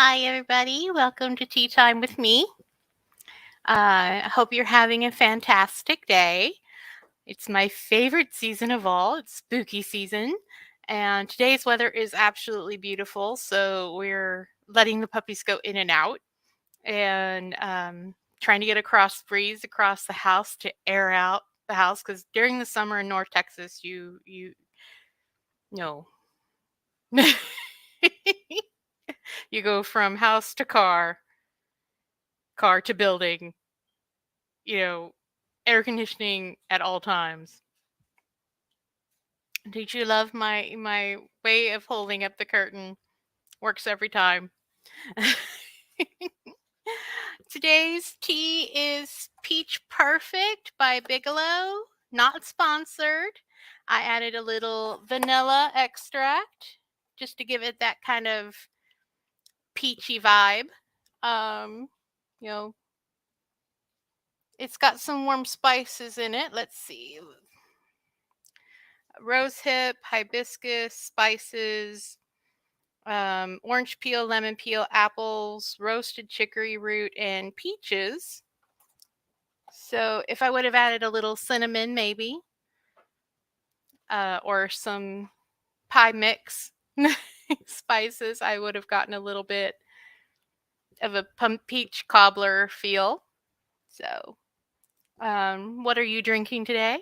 Hi, everybody. Welcome to Tea Time with me. I hope you're having a fantastic day. It's my favorite season of all. It's spooky season. And today's weather is absolutely beautiful. So we're letting the puppies go in and out and trying to get a cross breeze across the house to air out the house. Because during the summer in North Texas, you know, you go from house to car to building, you know, air conditioning at all times. Did you love my way of holding up the curtain? Works every time. Today's tea is Peach Perfect by Bigelow, not sponsored. I added a little vanilla extract just to give it that kind of peachy vibe. Um, you know, it's got some warm spices in it. Let's see. Rosehip, hibiscus, spices, orange peel, lemon peel, apples, roasted chicory root, and peaches. So if I would have added a little cinnamon, maybe, or some pie mix spices, I would have gotten a little bit of a peach cobbler feel. So, what are you drinking today?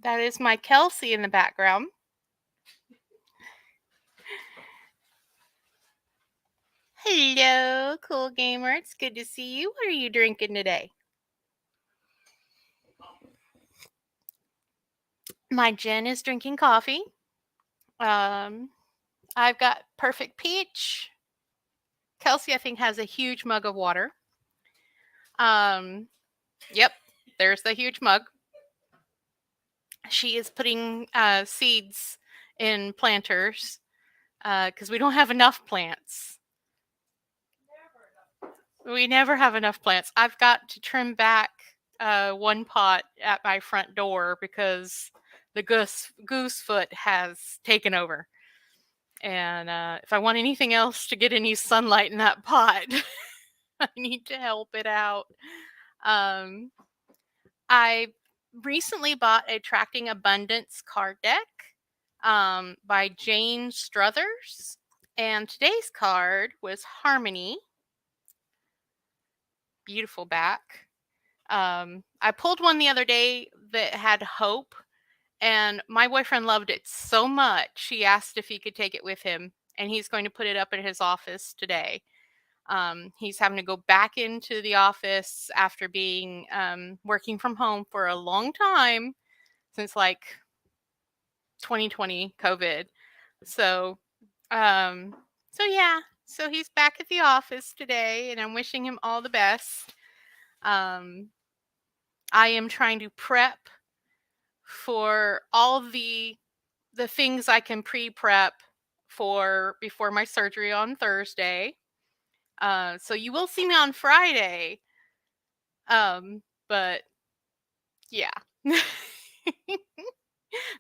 That is my Kelsey in the background. Hello, cool gamer. It's good to see you. What are you drinking today? My Jen is drinking coffee. Um, I've got Perfect Peach. Kelsey, I think, has a huge mug of water. Um, yep, there's the huge mug. She is putting seeds in planters because we don't have enough plants. We never have enough plants. I've got to trim back one pot at my front door because the goose foot has taken over. And if I want anything else to get any sunlight in that pot, I need to help it out. Um, I recently bought a Attracting Abundance card deck by Jane Struthers. And today's card was Harmony. Beautiful back. I pulled one the other day that had Hope, and my boyfriend loved it so much, he asked if he could take it with him, and he's going to put it up in his office today. He's having to go back into the office after being working from home for a long time since like 2020 COVID. So, um, so yeah, so he's back at the office today, and I'm wishing him all the best. Um, I am trying to prep for all the things I can pre-prep for before my surgery on Thursday. So you will see me on Friday. But yeah.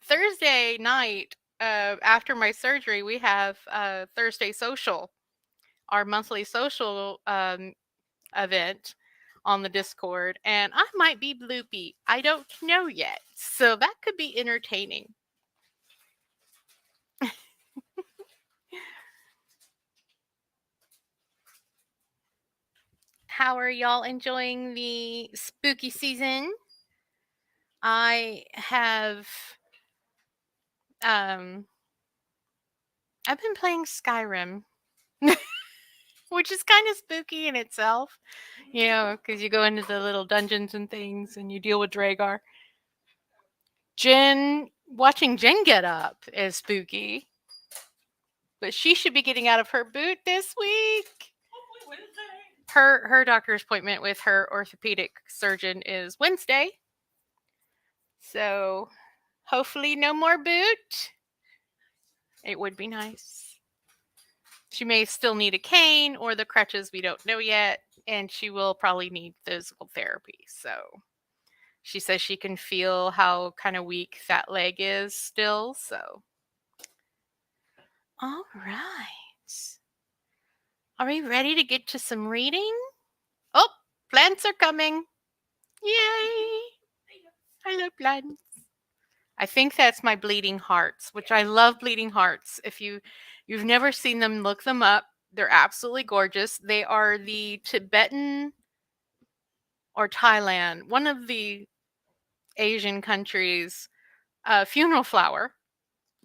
Thursday night, after my surgery, we have Thursday social, our monthly social event on the Discord, and I might be bloopy. I don't know yet, so that could be entertaining. How are y'all enjoying the spooky season? I have um I've been playing Skyrim, which is kind of spooky in itself, because you go into the little dungeons and things and you deal with Dragar. Watching Jen get up is spooky, but she should be getting out of her boot this week. Her doctor's appointment with her orthopedic surgeon is Wednesday, so hopefully no more boot. It would be nice. She may still need a cane or the crutches, we don't know yet, and she will probably need physical therapy. So she says she can feel how kind of weak that leg is still. So All right. Are we ready to get to some reading? Oh, plants are coming. Yay! I love plants. I think that's my bleeding hearts, which I love bleeding hearts. If you've never seen them, look them up. They're absolutely gorgeous. They are the Tibetan or Thailand, one of the Asian countries, funeral flower.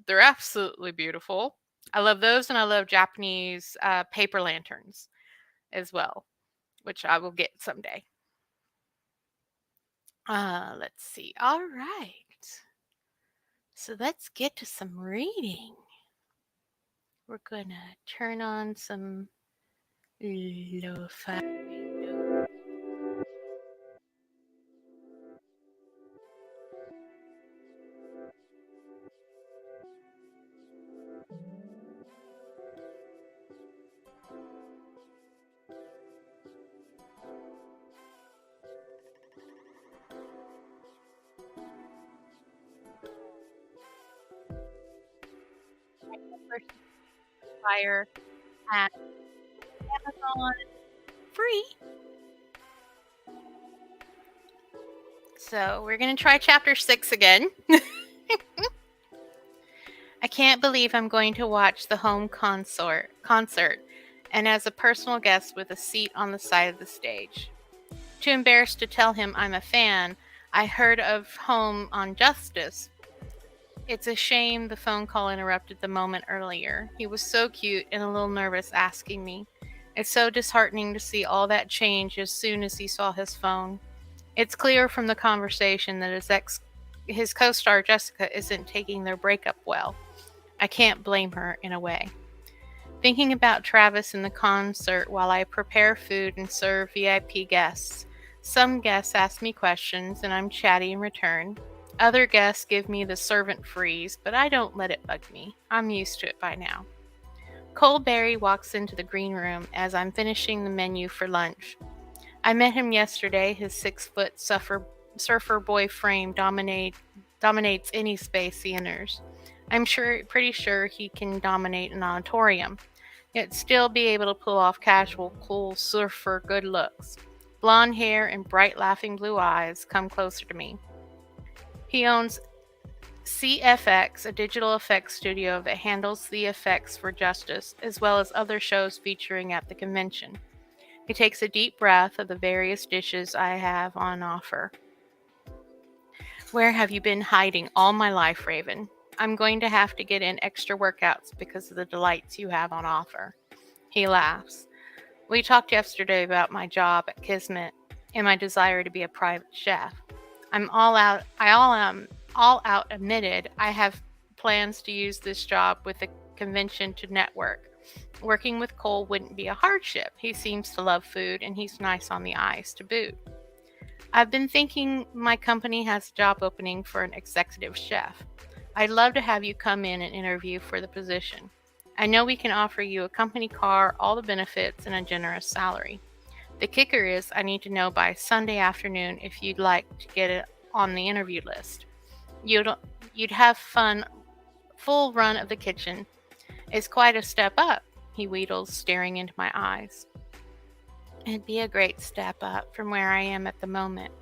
They're absolutely beautiful. I love those, and I love Japanese paper lanterns as well, which I will get someday. Let's see. All right. So let's get to some reading. We're going to turn on some lo-fi. Fire at Amazon free. So we're going to try chapter 6 again. I can't believe I'm going to watch the home concert, and as a personal guest with a seat on the side of the stage. Too embarrassed to tell him I'm a fan, I heard of Home on Justice. It's a shame the phone call interrupted the moment earlier. He was so cute and a little nervous asking me. It's so disheartening to see all that change as soon as he saw his phone. It's clear from the conversation that his co-star Jessica isn't taking their breakup well. I can't blame her in a way. Thinking about Travis in the concert while I prepare food and serve VIP guests. Some guests ask me questions and I'm chatty in return. Other guests give me the servant freeze, but I don't let it bug me. I'm used to it by now. Cole Berry walks into the green room as I'm finishing the menu for lunch. I met him yesterday. His 6-foot surfer boy frame dominates any space he enters. I'm pretty sure he can dominate an auditorium, yet still be able to pull off casual, cool surfer good looks. Blonde hair and bright laughing blue eyes. Come closer to me. He owns CFX, a digital effects studio that handles the effects for Justice, as well as other shows featuring at the convention. He takes a deep breath of the various dishes I have on offer. Where have you been hiding all my life, Raven? I'm going to have to get in extra workouts because of the delights you have on offer. He laughs. We talked yesterday about my job at Kismet and my desire to be a private chef. I'm all out admitted I have plans to use this job with the convention to network. Working with Cole wouldn't be a hardship. He seems to love food and he's nice on the eyes to boot. I've been thinking my company has a job opening for an executive chef. I'd love to have you come in and interview for the position. I know we can offer you a company car, all the benefits, and a generous salary. The kicker is I need to know by Sunday afternoon if you'd like to get it on the interview list. You'd have full run of the kitchen. It's quite a step up, he wheedles, staring into my eyes. It'd be a great step up from where I am at the moment.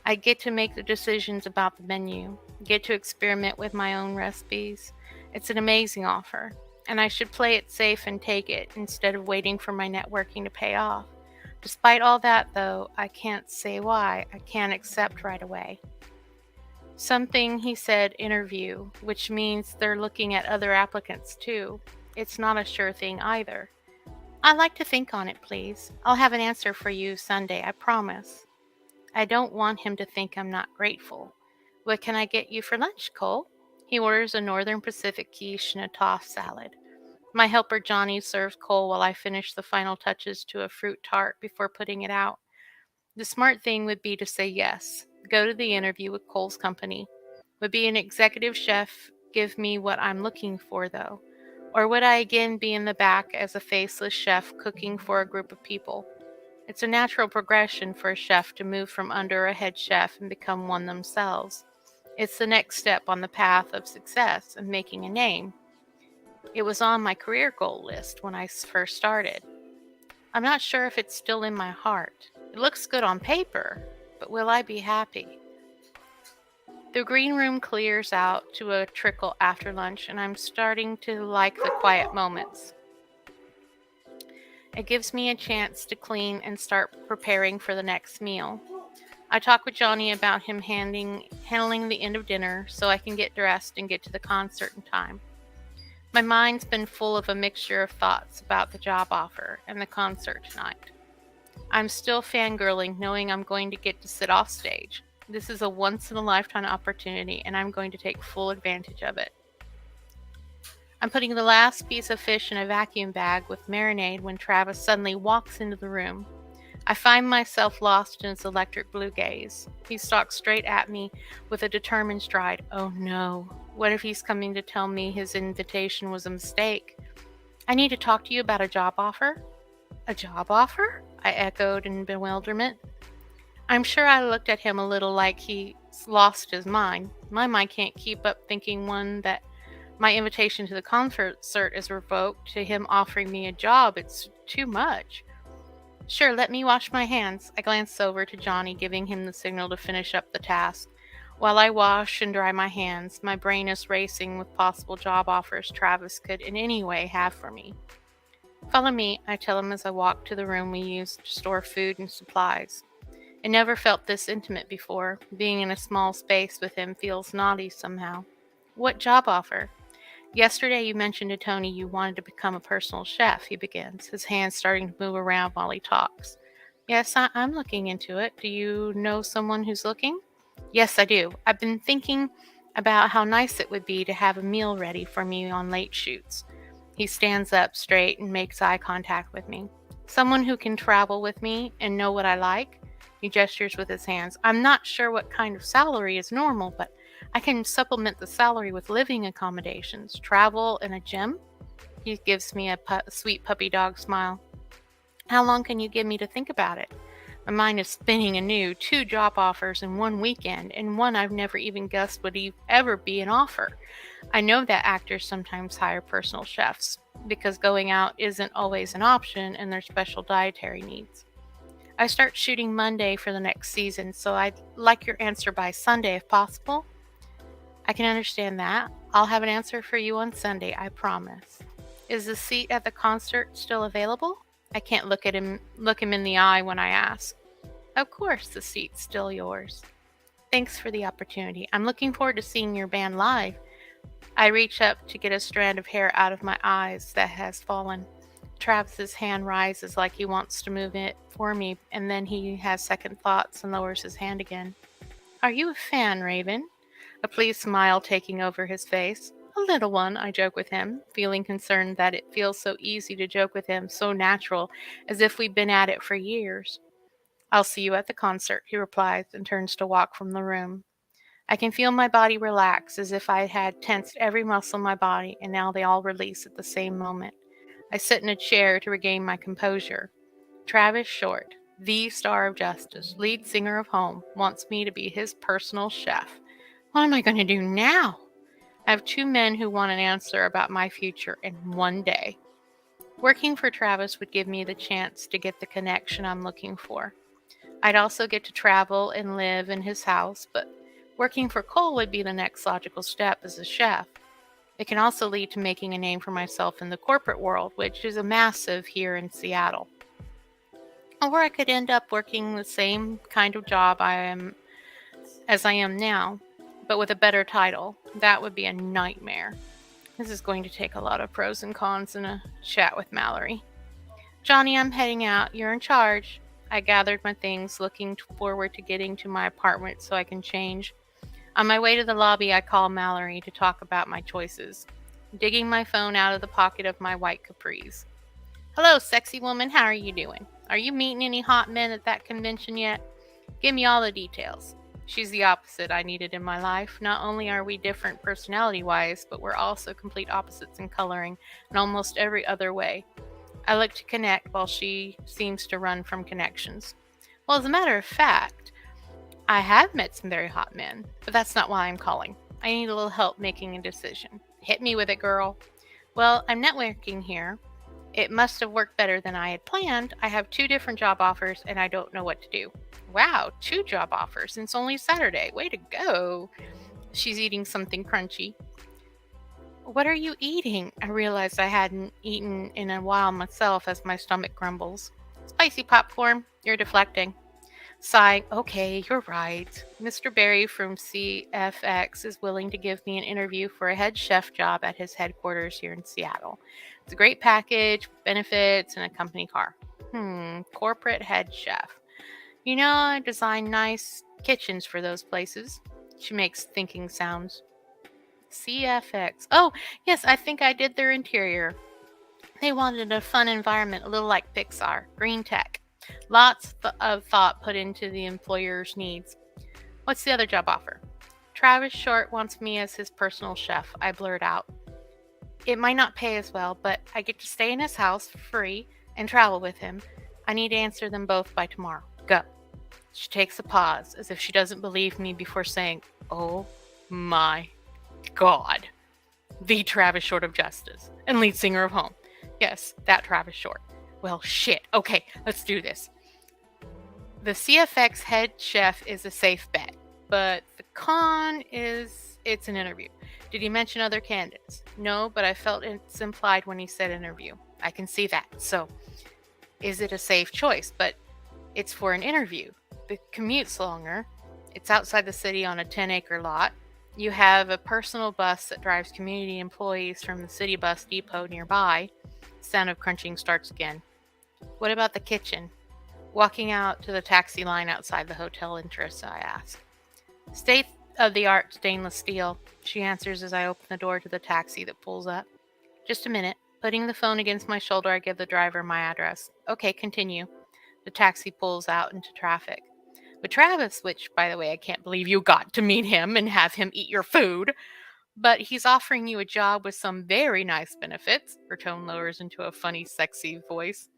I get to make the decisions about the menu, get to experiment with my own recipes. It's an amazing offer, and I should play it safe and take it instead of waiting for my networking to pay off. Despite all that, though, I can't say why I can't accept right away. Something he said interview, which means they're looking at other applicants too. It's not a sure thing either. I'd like to think on it, please. I'll have an answer for you Sunday, I promise. I don't want him to think I'm not grateful. What can I get you for lunch, Cole? He orders a Northern Pacific quiche and a tossed salad. My helper Johnny serves Cole while I finish the final touches to a fruit tart before putting it out. The smart thing would be to say yes, go to the interview with Cole's company. Would be an executive chef give me what I'm looking for, though? Or would I again be in the back as a faceless chef cooking for a group of people? It's a natural progression for a chef to move from under a head chef and become one themselves. It's the next step on the path of success and making a name. It was on my career goal list when I first started. I'm not sure if it's still in my heart. It looks good on paper, but will I be happy? The green room clears out to a trickle after lunch, and I'm starting to like the quiet moments. It gives me a chance to clean and start preparing for the next meal. I talk with Johnny about him handling the end of dinner so I can get dressed and get to the concert in time. My mind's been full of a mixture of thoughts about the job offer and the concert tonight. I'm still fangirling knowing I'm going to get to sit off stage. This is a once-in-a-lifetime opportunity, and I'm going to take full advantage of it. I'm putting the last piece of fish in a vacuum bag with marinade when Travis suddenly walks into the room. I find myself lost in his electric blue gaze. He stalks straight at me with a determined stride. Oh no, what if he's coming to tell me his invitation was a mistake? I need to talk to you about a job offer. A job offer? I echoed in bewilderment. I'm sure I looked at him a little like he's lost his mind. My mind can't keep up thinking that my invitation to the concert is revoked to him offering me a job. It's too much. Sure, let me wash my hands. I glance over to Johnny, giving him the signal to finish up the task. While I wash and dry my hands, my brain is racing with possible job offers Travis could in any way have for me. Follow me, I tell him as I walk to the room we use to store food and supplies. I never felt this intimate before. Being in a small space with him feels naughty somehow. What job offer? Yesterday you mentioned to Tony you wanted to become a personal chef, he begins, his hands starting to move around while he talks. Yes, I'm looking into it. Do you know someone who's looking? Yes, I do. I've been thinking about how nice it would be to have a meal ready for me on late shoots. He stands up straight and makes eye contact with me. Someone who can travel with me and know what I like? He gestures with his hands. I'm not sure what kind of salary is normal, but I can supplement the salary with living accommodations, travel, and a gym. He gives me a sweet puppy dog smile. How long can you give me to think about it? My mind is spinning anew. 2 job offers in one weekend, and one I've never even guessed would ever be an offer. I know that actors sometimes hire personal chefs because going out isn't always an option and there's special dietary needs. I start shooting Monday for the next season, so I'd like your answer by Sunday if possible. I can understand that. I'll have an answer for you on Sunday, I promise. Is the seat at the concert still available? I can't look him in the eye when I ask. Of course, the seat's still yours. Thanks for the opportunity. I'm looking forward to seeing your band live. I reach up to get a strand of hair out of my eyes that has fallen. Travis's hand rises like he wants to move it for me, and then he has second thoughts and lowers his hand again. Are you a fan, Raven? A pleased smile taking over his face. A little one, I joke with him, feeling concerned that it feels so easy to joke with him, so natural, as if we've been at it for years. I'll see you at the concert, he replies and turns to walk from the room. I can feel my body relax as if I had tensed every muscle in my body, and now they all release at the same moment. I sit in a chair to regain my composure. Travis Short, the star of Justice, lead singer of Home, wants me to be his personal chef. What am I going to do now? I have 2 men who want an answer about my future in one day. Working for Travis would give me the chance to get the connection I'm looking for. I'd also get to travel and live in his house, but working for Cole would be the next logical step as a chef. It can also lead to making a name for myself in the corporate world, which is a massive here in Seattle. Or I could end up working the same kind of job as I am now, but with a better title. That would be a nightmare. This is going to take a lot of pros and cons and a chat with Mallory. Johnny, I'm heading out. You're in charge. I gathered my things, looking forward to getting to my apartment so I can change. On my way to the lobby, I call Mallory to talk about my choices, digging my phone out of the pocket of my white capris. Hello, sexy woman. How are you doing? Are you meeting any hot men at that convention yet? Give me all the details. She's the opposite I needed in my life. Not only are we different personality-wise, but we're also complete opposites in coloring in almost every other way. I look to connect while she seems to run from connections. Well, as a matter of fact, I have met some very hot men, but that's not why I'm calling. I need a little help making a decision. Hit me with it, girl. Well, I'm networking here. It must have worked better than I had planned. I have 2 different job offers and I don't know what to do. Wow, 2 job offers. And it's only Saturday. Way to go. She's eating something crunchy. What are you eating? I realized I hadn't eaten in a while myself as my stomach grumbles. Spicy popcorn. You're deflecting. Sighing, okay, you're right. Mr. Barry from CFX is willing to give me an interview for a head chef job at his headquarters here in Seattle. It's a great package, benefits, and a company car. Corporate head chef. You know, I design nice kitchens for those places. She makes thinking sounds. CFX. Oh, yes, I think I did their interior. They wanted a fun environment, a little like Pixar. Green tech. Lots of thought put into the employer's needs. What's the other job offer? Travis Short wants me as his personal chef, I blurt out. It might not pay as well, but I get to stay in his house for free and travel with him. I need to answer them both by tomorrow. Go. She takes a pause, as if she doesn't believe me before saying, oh my God. The Travis Short of Justice and lead singer of Home. Yes, that Travis Short. Well, shit. Okay, let's do this. The CFX head chef is a safe bet, but the con is it's an interview. Did he mention other candidates? No, but I felt it's implied when he said interview. I can see that. So, is it a safe choice? But it's for an interview. The commute's longer. It's outside the city on a 10-acre lot. You have a personal bus that drives community employees from the city bus depot nearby. Sound of crunching starts again. What about the kitchen? Walking out to the taxi line outside the hotel entrance, I ask. State-of-the-art stainless steel, she answers as I open the door to the taxi that pulls up. Just a minute. Putting the phone against my shoulder, I give the driver my address. Okay, continue. The taxi pulls out into traffic. But Travis, which, by the way, I can't believe you got to meet him and have him eat your food, but he's offering you a job with some very nice benefits. Her tone lowers into a funny, sexy voice.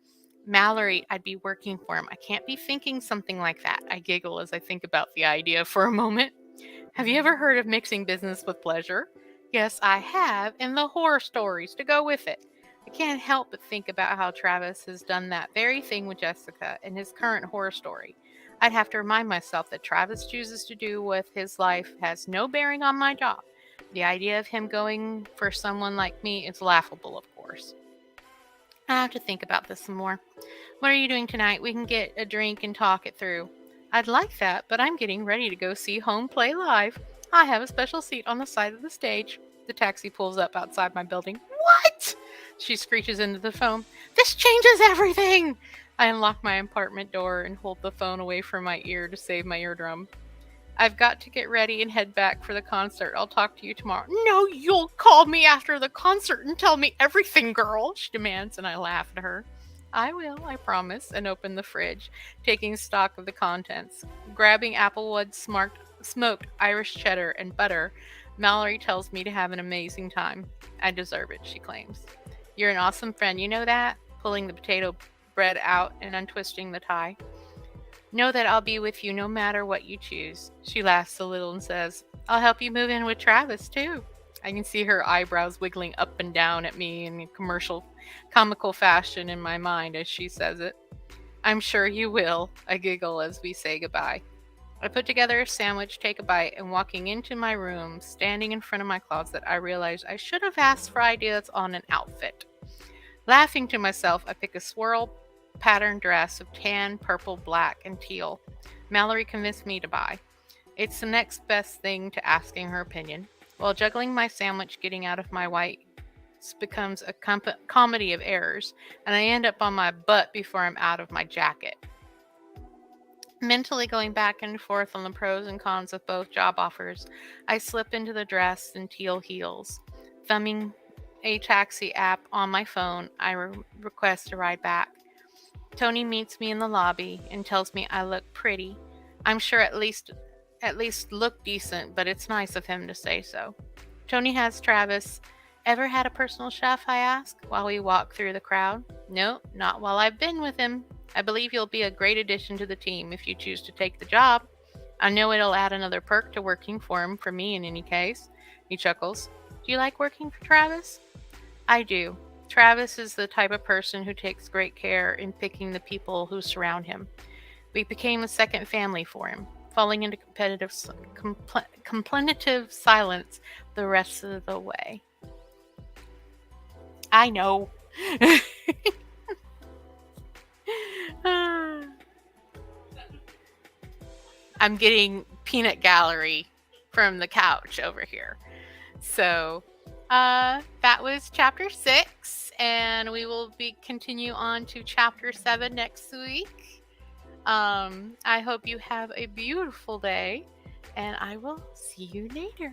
Mallory, I'd be working for him. I can't be thinking something like that. I giggle as I think about the idea for a moment. Have you ever heard of mixing business with pleasure? Yes, I have, and the horror stories to go with it. I can't help but think about how Travis has done that very thing with Jessica in his current horror story. I'd have to remind myself that Travis chooses to do with his life has no bearing on my job. The idea of him going for someone like me is laughable, of course. I have to think about this some more. What are you doing tonight? We can get a drink and talk it through. I'd like that, but I'm getting ready to go see Home Play Live. I have a special seat on the side of the stage. The taxi pulls up outside my building. What? She screeches into the phone. This changes everything! I unlock my apartment door and hold the phone away from my ear to save my eardrum. I've got to get ready and head back for the concert. I'll talk to you tomorrow. No, you'll call me after the concert and tell me everything, girl, she demands, and I laugh at her. I will, I promise, and open the fridge, taking stock of the contents. Grabbing Applewood smoked Irish cheddar and butter, Mallory tells me to have an amazing time. I deserve it, she claims. You're an awesome friend, you know that? Pulling the potato bread out and untwisting the tie. Know that I'll be with you no matter what you choose. She laughs a little and says, I'll help you move in with Travis, too. I can see her eyebrows wiggling up and down at me in a comical fashion in my mind as she says it. I'm sure you will, I giggle as we say goodbye. I put together a sandwich, take a bite, and walking into my room, standing in front of my closet, I realize I should have asked for ideas on an outfit. Laughing to myself, I pick a swirl pattern dress of tan, purple, black, and teal. Mallory convinced me to buy. It's the next best thing to asking her opinion. While juggling my sandwich, getting out of my white becomes a comedy of errors, and I end up on my butt before I'm out of my jacket. Mentally going back and forth on the pros and cons of both job offers, I slip into the dress and teal heels. Thumbing a taxi app on my phone, I request a ride back. Tony meets me in the lobby and tells me I look pretty. I'm sure at least look decent, but it's nice of him to say so. Tony has Travis ever had a personal chef, I ask, while we walk through the crowd. No, not while I've been with him. I believe you'll be a great addition to the team if you choose to take the job. I know it'll add another perk to working for him, for me in any case. He chuckles. Do you like working for Travis? I do. Travis is the type of person who takes great care in picking the people who surround him. We became a second family for him, falling into contemplative silence the rest of the way. I know. I'm getting peanut gallery from the couch over here. So that was chapter 6, and we will continue on to chapter 7 next week. I hope you have a beautiful day, and I will see you later.